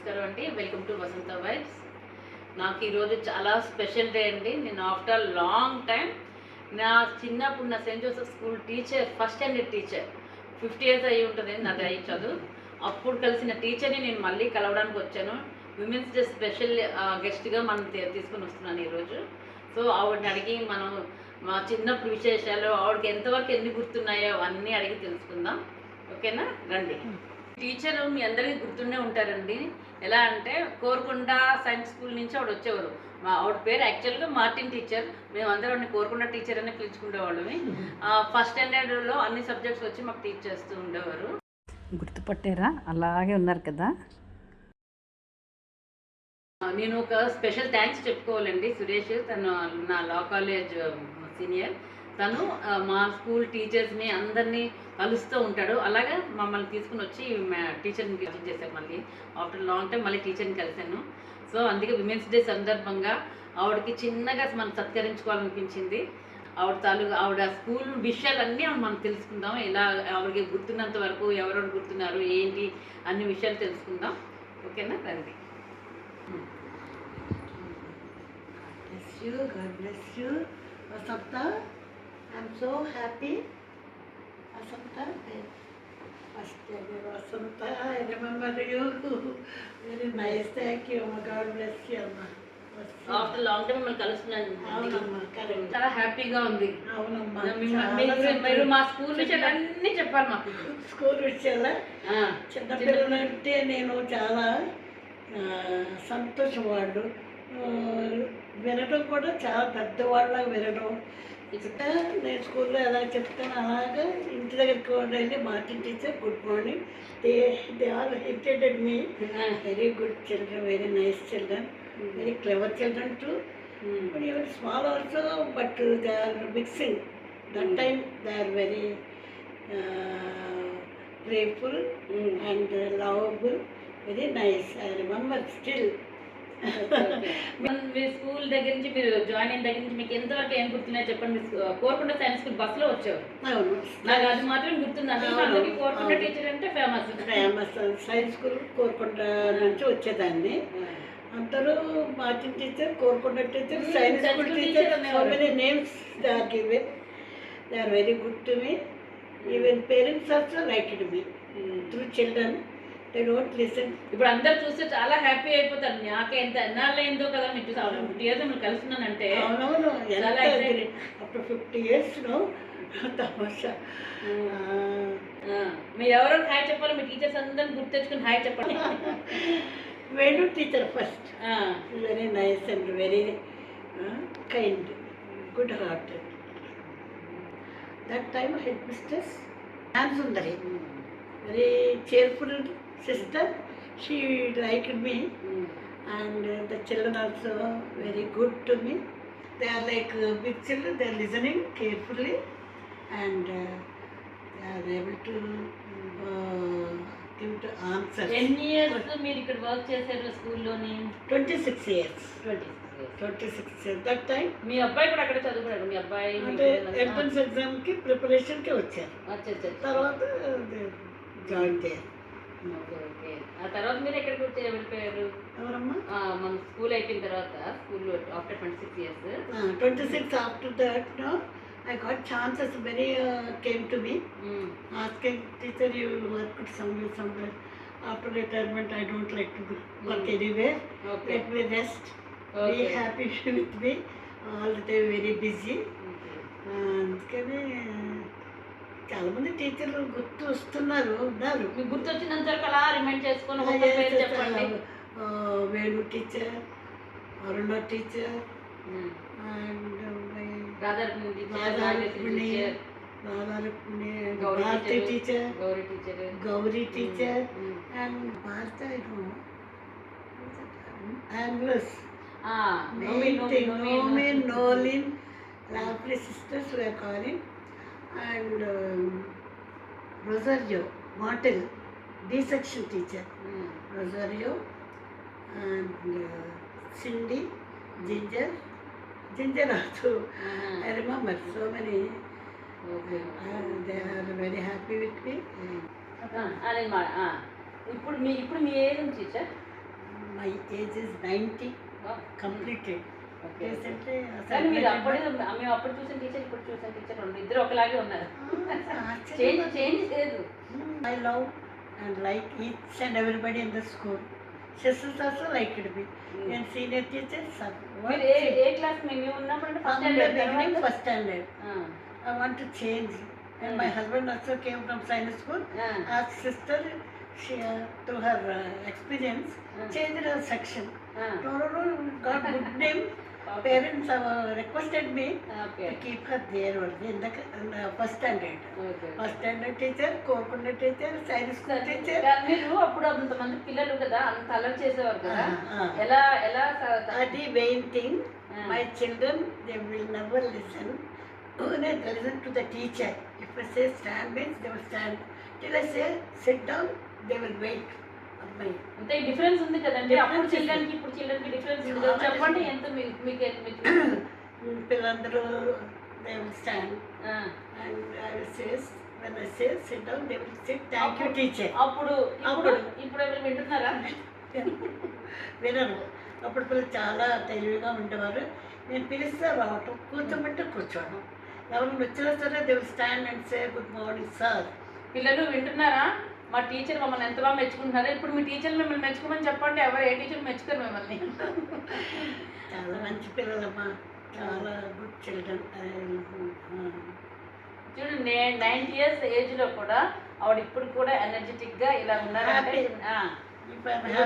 నమస్కారం అండి. Welcome to Vasantha vibes. నాకు ఈరోజు చాలా స్పెషల్ డే అండి. నేను ఆఫ్టర్ లాంగ్ టైం నా చిన్నప్పుడు నా Saint Joseph school teacher, first standard teacher, 50 years అయ్యి ఉంటుంది నాది అయ్యి చదువు. అప్పుడు కలిసిన టీచర్ని నేను మళ్ళీ కలవడానికి వచ్చాను. విమెన్స్ డే స్పెషల్ గెస్ట్గా మనం తీసుకొని వస్తున్నాను ఈరోజు. సో ఆవిడని అడిగి మనం మా చిన్నప్పుడు విశేషాలు, ఆవిడకి ఎంతవరకు ఎన్ని గుర్తున్నాయో అవన్నీ అడిగి తెలుసుకుందాం. ఓకేనా, రండి. టీచర్ మీ అందరికీ గుర్తుండే ఉంటారండి. ఎలా అంటే కోరుకొండ సైన్స్ స్కూల్ నుంచి ఆవిడ వచ్చేవారు. ఆవిడ పేరు యాక్చువల్గా మార్టిన్ టీచర్. మేమందరం కోరుకొండ టీచర్ అనే పిలుచుకునేవాళ్ళమి. ఫస్ట్ స్టాండర్డ్లో అన్ని సబ్జెక్ట్స్ వచ్చి మాకు టీచ్ చేస్తూ ఉండేవారు. గుర్తుపట్టారా? అలాగే ఉన్నారు కదా. నేను ఒక స్పెషల్ థ్యాంక్స్ చెప్పుకోవాలండి. సురేష్, తను నా లా కాలేజ్ సీనియర్. తను మా స్కూల్ టీచర్స్ని అందరినీ కలుస్తూ ఉంటాడు. అలాగే మమ్మల్ని తీసుకుని వచ్చి టీచర్ని టీచ్ చేశారు. మళ్ళీ ఆఫ్టర్ లాంగ్ టైం మళ్ళీ టీచర్ని కలిశాను. సో అందుకే విమెన్స్ డే సందర్భంగా ఆవిడకి చిన్నగా మనం సత్కరించుకోవాలనిపించింది. ఆవిడ స్కూల్ విషయాలన్నీ మనం తెలుసుకుందాం. ఎలా ఆవిడకి గుర్తున్నంత వరకు ఎవరెవరు గుర్తున్నారు, ఏంటి అన్ని విషయాలు తెలుసుకుందాం. ఓకేనా, రండి. God bless you, Vasanta. I'm so happy. Vasanta, first ever Vasanta, I remember you. Very nice, thank you. God bless you, Amma. After long time మిమ్మల్ని కలుస్తున్నాను. అవునమ్మా, కరెక్ట్. చాలా హ్యాపీగా ఉంది. అవునమ్మా, మీరు మా స్కూల్ విషయాలు అన్నీ చెప్పాలి మాకు. స్కూల్ విషయాల చిన్నపిల్లలంటే నేను చాలా సంతోషవాడు. వినడం కూడా చాలా పెద్దవాళ్ళ వినడం. ఇక్కడ నేను స్కూల్లో ఎలా చెప్తాను అలాగా ఇంటి దగ్గరికి వెళ్ళి Martin teacher, good morning. They all educated me. Very good children, very nice children, very clever children too. Even small also, but they are mixing. That time they are very playful and lovable, very nice. I remember still. మీ school దగ్గర నుంచి మీరు join అయిన దగ్గర నుంచి మీకు ఎంతవరకు ఏం గుర్తున్నాయో చెప్పండి. కోరుకొండ సైన్స్ స్కూల్ బస్సులో వచ్చేవారు. నాకు అది మాత్రం గుర్తుంది. అందరికీ కోరుకొండ టీచర్ అంటే ఫేమస్. సైన్స్ స్కూల్ కోరుకొండ నుంచి వచ్చేదాన్ని. అందరూ Martin teacher, Korukonda teacher, science school teacher. So many names they are given. They are very good to me. Even parents also liked me through children. They don't listen. ఇప్పుడు అందరు చూస్తే చాలా happy అయిపోతారు. నాకే ఎంత ఎన్నాళ్ళు అయిందో కదా మీరు 50 years మిమ్మల్ని కలుస్తున్నానంటే. అవునవును, అప్పుడు 50 years తమాషా. మీరు ఎవరో హాయ్ చెప్పాలి. మీ టీచర్స్ అందరిని గుర్తు తెచ్చుకుని హాయ్ చెప్పండి. Venu teacher first. Very nice and very kind, good heart. That time head mistress Sundari, very cheerful sister. She liked me, and the children also very good to me. They are like big children. They are listening carefully, and they are able to give the answers. 10 years మీరు ఇక్కడ work చేశారు స్కూల్లోని? 26 years. 26 years. That time మీ అబ్బాయి కూడా అక్కడ చదువుకున్నాడు. మీ అబ్బాయి అంటే ఎంట్రన్స్ ఎగ్జామ్కి ప్రిపరేషన్కి వచ్చారు. తర్వాత జాయిన్ చేయాలి. ఓకే. ఆ తర్వాత మీరు ఎక్కడికి వెళ్ళిపోయారు? ఎవరమ్మా? మన స్కూల్ అయిపోయిన తర్వాత, school after 26 years. 26 after that, no, I got chances. Very came to me asking, teacher, you worked somewhere. After retirement, I don't like to work anywhere. Okay. Let me rest. Okay. Be happy with me. All the time very busy. అందుకని చాలా మంది టీచర్లు గుర్తు వస్తున్నారు. మీకు గుర్తు వచ్చినంత వరకు అలా రిమైండ్ చేసుకొని చెప్పండి. Venu teacher, Aruna teacher, and Radharukmini, Bharati teacher, Gauri teacher, and భారత Anglos, Nomin, Nolin, lovely sisters we are calling, and Rosario, Martel, D-section teacher, Rosario, and Cindy, Ginger also. I remember so many. They are very happy with me. ఇప్పుడు మీ age teacher? my age is 90 completed. Okay Recently, కానీ మీరు అప్పుడు celebrated మేము అప్పుడు చూసిన teacher ఇప్పుడు చూసిన టీచర్ రెండు ఇద్దరు ఒకలాగే ఉన్నారు my- చేంజ్ లేదు. I love and like each and everybody in the school. Sisters also liked me. And senior teachers are మీరు ఏ క్లాస్ మేము ఉన్నప్పుడు అంటే first from the beginning, standard first standard. I want to change. And my husband also came from science school. Our sister, she through her experience, changed her section. No, got good name. Parents requested me okay to keep her there only in the first standard. Okay First standard teacher, Korakunda teacher, science school teacher. మీరు అప్పుడు అంతమంది పిల్లలు కదా అంత alert చేసేవారు కదా Ah. ఎలా ఎలా The main thing, my children, they will never listen. Only they listen to the teacher. If I say stand means they will stand. Till I say sit down, they will wait. అంటే difference ఉంది కదండి అప్పుడు Difference children ఉంది. కి ఇప్పుడు children కి difference ఉంది చాలా చెప్పండి difference. ఎంత మీకు పిల్లలందరూ they will stand. And I will say, when I say sit down, they will sit. Thank you, teacher. అప్పుడు ఇప్పుడు అప్పుడు. ఇప్పుడు ఎవరు వింటున్నారా వినరు. అప్పుడు పిల్లలు చాలా తెలివిగా ఉండేవారు. నేను పిలిస్తే రావటం, కూర్చోమంటే కూర్చోవడం. ఎవరు వచ్చినా సరే they will stand and say good morning sir. పిల్లలు వింటున్నారా మా టీచర్ మమ్మల్ని ఎంత బాగా మెచ్చుకుంటున్నారు ఇప్పుడు మీ టీచర్ మిమ్మల్ని మెచ్చుకోమని చెప్పండి ఎవరు ఏ టీచర్ మెచ్చుకోరు మిమ్మల్ని చాలా మంచి పిల్లలమ్మా, చాలా గుడ్ చిల్డ్రన్. చూడండి నేను 90 years ఏజ్లో కూడా ఆవిడ ఇప్పుడు కూడా ఎనర్జెటిక్గా ఇలా ఉన్నారంటే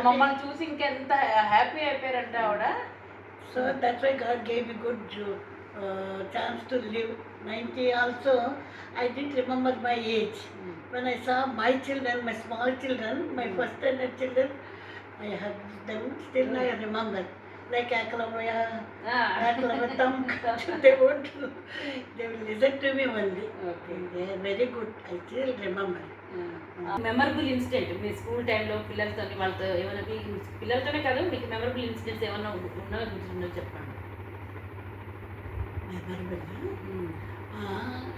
మమ్మల్ని చూసి ఇంకెంత హ్యాపీ అయిపోయారంటే ఆవిడ. So that's why God gave me good chance to live. 90 also, I didn't remember my age. When I saw my children, my small children, my first standard children, I hugged them. Still I remember. Like Akalavaya, Akalavattam, they will listen to me only. Okay. They are very good. I still remember. Memorable incident me school టైంలో పిల్లలతో వాళ్ళతో ఏమైనా మీ పిల్లలతోనే కాదు మీకు memorable incidents ఏమైనా ఉన్నదో చెప్పండి. Memorable.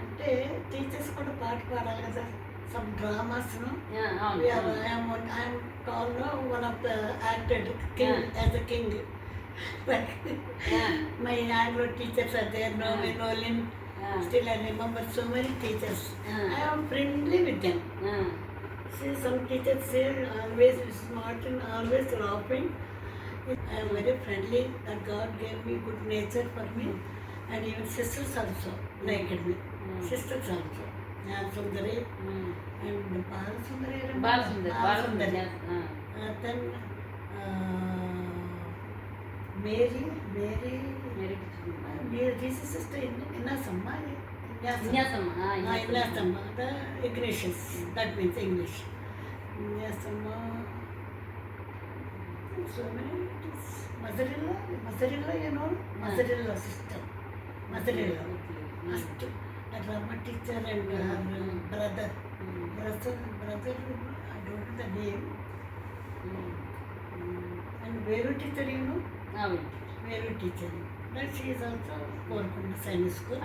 అంటే టీచర్స్ కూడా పాట పాడాలి కదా, some dramas. I'm called one of the acted king as a king. My Anglo teachers are there, Nolan. Still I remember so many teachers. I am friendly with them. See, some teachers say always smart and always laughing. I am very friendly and God gave me good nature for me. And even sisters also liked me. Sisters also. Sundari and Balasundari. Then Mary, this is sister Innasamba. Innasamba, the Ignatius, that means English. Innasamba, so many. Mazarilla, you know, Mazarilla sister. Mazarilla. First, the drama teacher and her brother. Brother, I don't know the name. And Veru teacher, you know? Veru teacher. But she is also Korakunda Science School.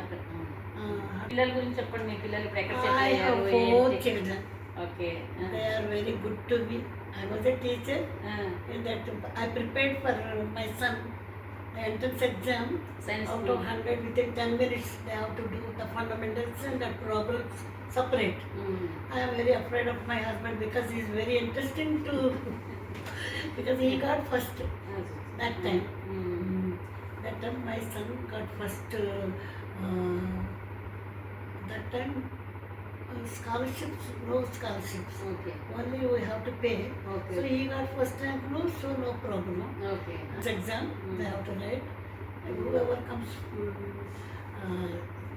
పిల్లల గురించి చెప్పండి. మీ పిల్లలు ఇప్పుడు ఎక్కడ I settle have అయ్యారు? 4 children. Okay. They are very good to me. I was a teacher. In that I prepared for my son entrance exam. Science Out of 100, within 10 minutes, they have to do the fundamentals and the problems separate. I am very afraid of my husband because he is very interesting to, because he got first that time. That time my son got first. That time scholarships, no scholarships. Okay. Only we have to pay. Okay. So he got first rank, so no problem. Okay. This exam they have to write, and whoever comes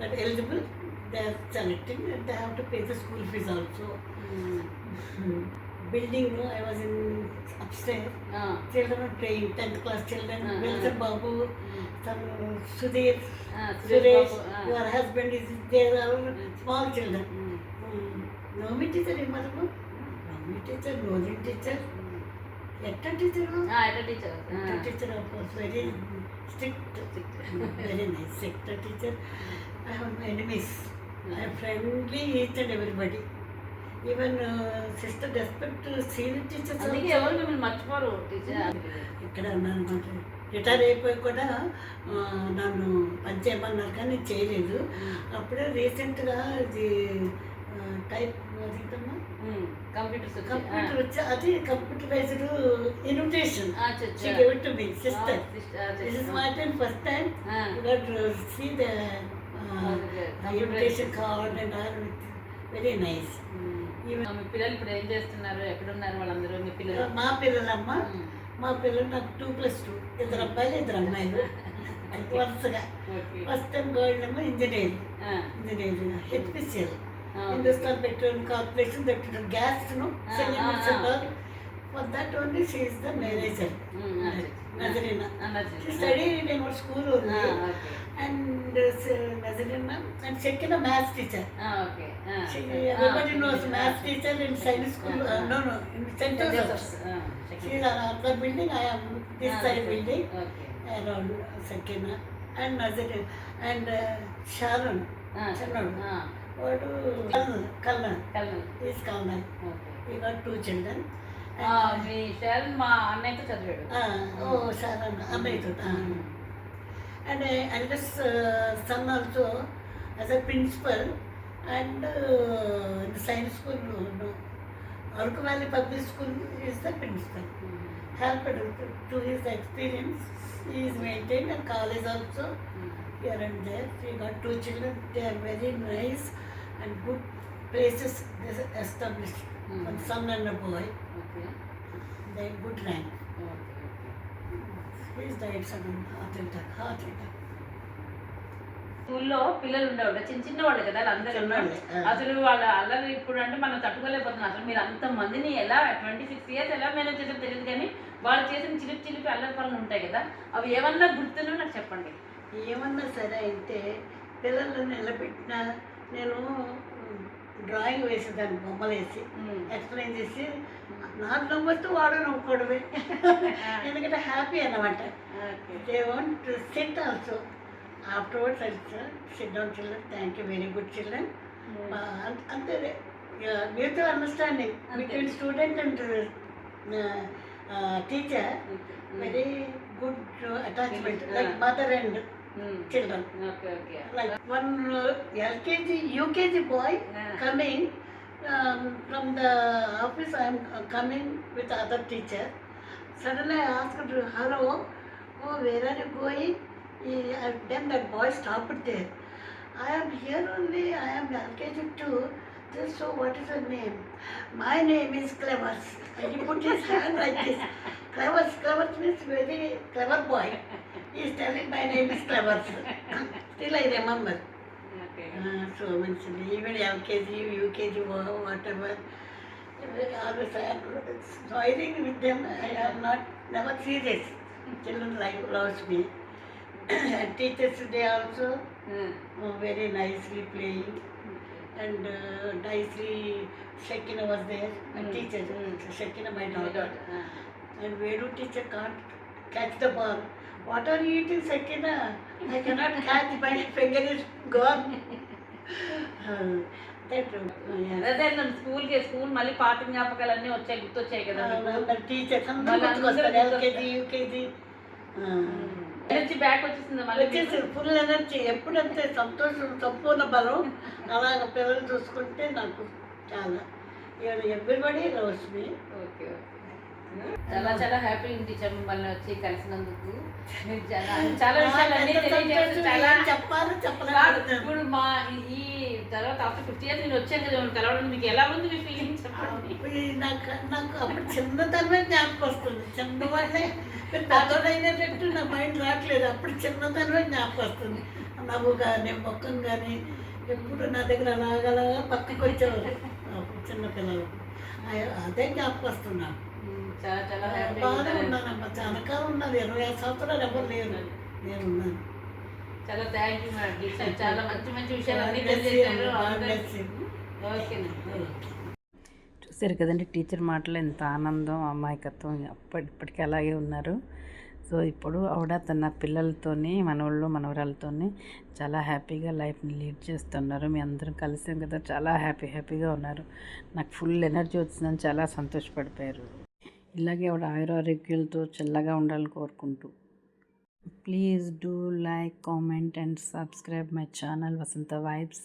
that eligible, they are selecting, and they have to pay the school fees also. Building, I was in upstairs. Children are playing, 10th class children. Wilson Babu, some Sudhir, Suresh, your husband is there, our small children. Nomi teacher, remember? Nomi teacher, Nomi teacher. Etta teacher, ఎట్లా teacher? Etta teacher, of course, very strict, very nice. Etta teacher, I have enemies. I am friendly each and everybody. Even sister respect senior teachers అందుకే ఎవరు మిమ్మల్ని మర్చిపోరు teacher. ఇక్కడ అనమాట. Retire అయిపోయి కూడా నన్ను పని చేయమన్నారు కానీ నేను చేయలేదు. అప్పుడే రీసెంట్గా ఇది టైప్ అదేంటమ్మా కంప్యూటర్ వచ్చి అది computerised invitation she gave it to me, sister. This is my time, first time you got to see the invitation card and all, very nice. మీ పిల్లలు ఇప్పుడు ఏం చేస్తున్నారు, ఎక్కడున్నారు వాళ్ళందరూ మీ పిల్లలు? మా పిల్లలమ్మ, మా పిల్లలు నాకు 2+2, 2 అబ్బాయిలు 2 అమ్మాయిలు వరుసగా. ఫస్ట్ టైం గర్ల్ ఏమో engineering HPCL, Hindustan petroleum corporation, that gas, for that only she is the manager. Nazrina, she studied in our school only. And Nazrina and Shekina maths teacher. Everybody knows maths teacher in science school. No, in St. Joseph's. She is another building, I am this side building. Around Shekina and Nazrina and Sharon. Kalna. He is Kalna. We got 2 children. Me Sharon మా అన్నయ్యతో చదివాడు. Sharon, అన్నయ్యతో. And eldest son also as a principal and in the science school, Aruku Valley Public School is the principal. Helped to his experience, he is maintained, and college also here and there. He got 2 children. They are very nice and good places they established. One son and a boy. They are good rank. He is died suddenly, heart attack. స్కూల్లో పిల్లలు ఉండేవాళ్ళు, చిన్న వాళ్ళు కదా అందరూ ఉన్నారు. అసలు వాళ్ళ అల్లరి ఇప్పుడు అంటే మనం తట్టుకోలేకపోతున్నాం. అసలు మీరు అంతమందిని ఎలా 26 years ఎలా మేనేజ్ చేసారో తెలియదు, కానీ వాళ్ళు చేసిన చిలిపి అల్లరి పనులు ఉంటాయి కదా, అవి ఏమన్నా గుర్తున్నా నాకు చెప్పండి. ఏమన్నా సరే అయితే పిల్లలను నిలబెట్టిన నేను డ్రాయింగ్ వేసేదాన్ని, బొమ్మలు వేసి ఎక్స్ప్లెయిన్ చేసి నాకు నవ్వుతూ వాడు నవ్వుకోవడమే. ఎందుకంటే హ్యాపీ అన్నమాట. They want SIT also. Afterwards I said, sit down children, thank you, very good children. And mutual understanding between student and teacher, very good attachment, like mother and children. Like one LKG, UKG boy coming from the office, I am coming with other teacher. Suddenly I asked, hello, oh, where are you going? Then that boy stopped there. I am here only, I am LKG 2. So what is your name? My name is Clevers. And he put his hand like this. Clevers means very clever boy. He is telling my name is Clevers. Still I remember. So means even LKG, UKG, whatever. Always I am smiling with them. I am not never serious. Children loves me. And teachers today also very nicely playing and nicely. Shekina was there, a teacher. Shekina, my daughter. And Vedu teacher can't catch the ball. What are you eating, Shekina? I cannot catch, my finger is gone. అదే school మళ్ళీ పాత జ్ఞాపకాలన్నీ వచ్చాయి, గుర్తొచ్చాయి కదా teachers LKG UKG energy back వచ్చేసింది, మళ్ళీ full energy. ఎప్పుడంతే సంతోషం, సంపూర్ణ బలం. అలాగ పిల్లలు చూసుకుంటే నాకు చాలా ఎవ్రీబడి లవ్స్ మీ. ఓకే, చాలా హ్యాపీ టీచర్ మిమ్మల్ని వచ్చి కలిసినందుకు. మీరు చాలా విషయాలన్నీ చెప్పాలి చెప్పలేదు. ఇప్పుడు మా ఈ తర్వాత ఆఫ్టర్ 50 years నేను వచ్చాను కదా కలవడం, మీకు ఎలా ఉంది మీ ఫీలింగ్స్ చెప్పండి. నాకు అప్పుడు చిన్నతనమే జ్ఞాపకం వస్తుంది. చిన్నవాళ్ళే పెద్దోడైనట్టు నా మైండ్ రావట్లేదు. అప్పుడు చిన్నతనమే జ్ఞాపకం వస్తుంది. నవ్వు కానీ ముఖం కానీ ఎప్పుడు నా దగ్గర అలాగలాగా పక్కకి వచ్చేవారు అప్పుడు చిన్నపిల్లలు. అదే జ్ఞాపకం వస్తున్నాను. బాగా ఉన్నానమ్మా, చాలా కాలం ఉన్నది. 25 సంవత్సరాలు ఎవరు లేరు, నేను ఉన్నాను. చాలా థ్యాంక్ యూ మేడం, చాలా మంచి విషయాలు అన్నీ తెలియజేశారు. చూసారు కదండి టీచర్ మాటలు ఎంత ఆనందం, అమాయకత్వం, ఇప్పటికీ అలాగే ఉన్నారు. సో ఇప్పుడు ఆవిడ తన పిల్లలతోని మనవాళ్ళు మనవరాలతోని చాలా హ్యాపీగా లైఫ్ని లీడ్ చేస్తున్నారు. మీ అందరం కలిసాం కదా, చాలా హ్యాపీగా ఉన్నారు. నాకు ఫుల్ ఎనర్జీ వచ్చిందని చాలా సంతోషపడిపోయారు. ఇలాగే ఆవిడ ఆయురారోగ్యాలతో చల్లగా ఉండాలని కోరుకుంటూ please do like, comment and subscribe my channel Vasantha vibes.